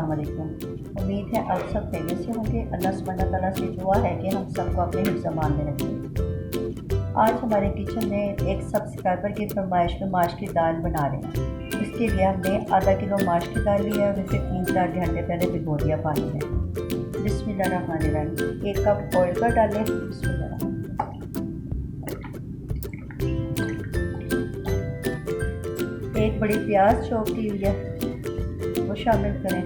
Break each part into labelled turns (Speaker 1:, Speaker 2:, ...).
Speaker 1: अस्सलाम वालेकुम। उम्मीद है आप सब खैरियत से होंगे। अल्लाह सुब्हानहू तआला से दुआ है कि हम सबको अपने हिफ्ज़-ए-मान में रखें। आज हमारे किचन में एक सब्सक्राइबर की फरमाइश में माश की दाल बना रहे हैं। इसके लिए हमने आधा किलो माश की दाल लिया है। इसे 3-4 घंटे पहले भिगो दिया पानी में। बिस्मिल्लाहिर्रहमानिर्रहीम। 1 कप ऑयल का डालें। बिस्मिल्लाह। एक बड़ी प्याज चॉप की हुई है वो शामिल करें।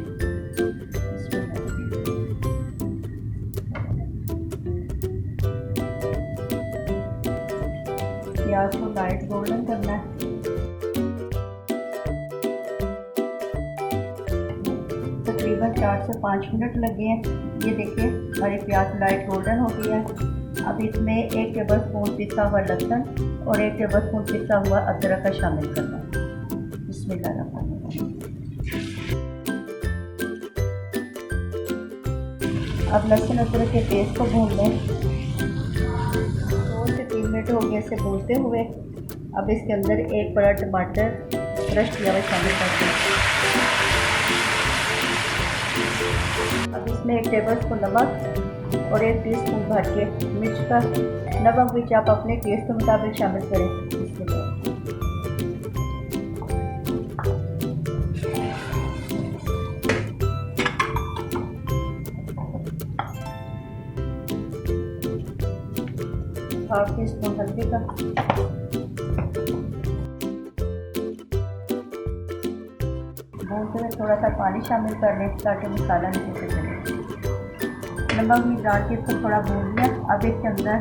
Speaker 1: प्याज को लाइट गोल्डन करना है। तकरीबन 4 से 5 मिनट लगे हैं। ये देखिए हमारी प्याज लाइट गोल्डन हो गई है। अब इसमें 1 टेबल स्पून पिसा हुआ लहसुन और 1 टेबल स्पून पिसा हुआ अदरक का शामिल करना है। अब लहसुन अदरक के पेस्ट को भून लें। 2 से 3 मिनट हो गए इसे भूनते हुए। अब इसके अंदर 1 बड़ा टमाटर क्रश किया हुआ शामिल कर दें। अब इसमें 1 टेबल स्पून नमक और 1 टीस्पून भर के मिर्च का नमक भी आप अपने टेस्ट के मुताबिक शामिल करें। हाफ टी स्पून हल्दी का, भूनते में थोड़ा सा पानी शामिल कर लें ताकि मसाला नीचे से चले। नमक भी डाल के इसको थोड़ा भून लिया। अब इसके अंदर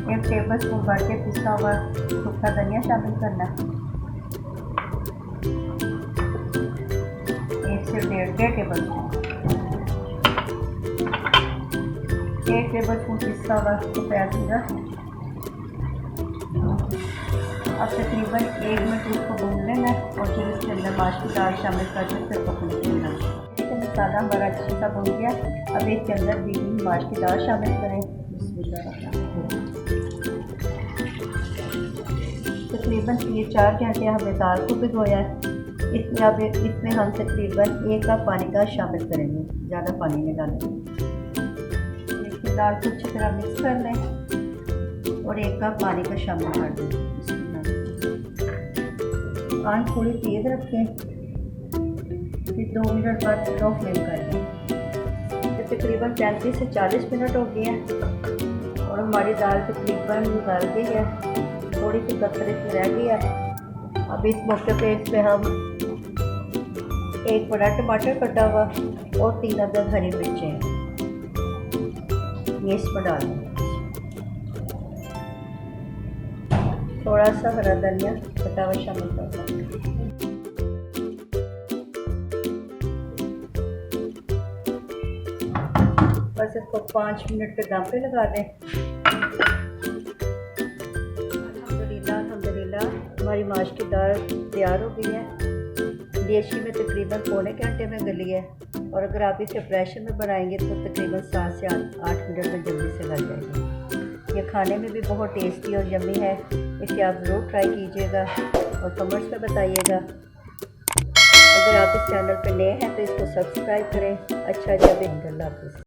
Speaker 1: 1 टेबल स्पून भर के पिसा हुआ सूखा धनिया शामिल करना है। 1 से 1.5 टेबल स्पून, 1 टेबल स्पून पिसा हुआ सफ़ेद जीरा। अब तकरीबन 1 मिनट इसको भून लेना और फिर इसके अंदर माश की दाल शामिल करके फिर पकने देना। देखिए मसाला हमारा अच्छे सा भून गया। अब इसके अंदर भीगी माश की दाल शामिल करें। तकरीबन 3-4 घंटे हमने दाल को भिगोया है। इसमें अब इसमें हम तकरीबन 1 कप पानी का शामिल करेंगे, ज़्यादा पानी नहीं डालेंगे। दाल को अच्छी तरह मिक्स कर लें और 1 कप पानी का शामिल कर दें। आंच थोड़ी तेज़ रखें। फिर 2 मिनट बाद लो फ्लेम कर दें। तकरीबन 35 से 40 मिनट हो गए हैं और हमारी दाल तकरीबन गल गई है। थोड़ी सी कतरे से रह गई है। अब इस मौके पे इस पर हम 1 बड़ा टमाटर कटा हुआ और 3 अदद हरी मिर्चें ये इसमें डाल दें। थोड़ा सा हरा धनिया कटा हुआ शामिल कर दें। बस इसको 5 मिनट पे दम पे लगा दें। अल्हम्दुलिल्लाह हमारी माश की दाल तैयार हो गई है। देशी में तकरीबन पौने घंटे में गली है और अगर आप इसे प्रेशर में बनाएंगे तो तकरीबन 7 से 8 मिनट में जल्दी से गल जाएगी। ये खाने में भी बहुत टेस्टी और यम्मी है। इसे आप ज़रूर ट्राई कीजिएगा और कमेंट्स में बताइएगा। अगर आप इस चैनल पर नए हैं तो इसको सब्सक्राइब करें। अच्छा जब अल्लाह हाफ़िज़।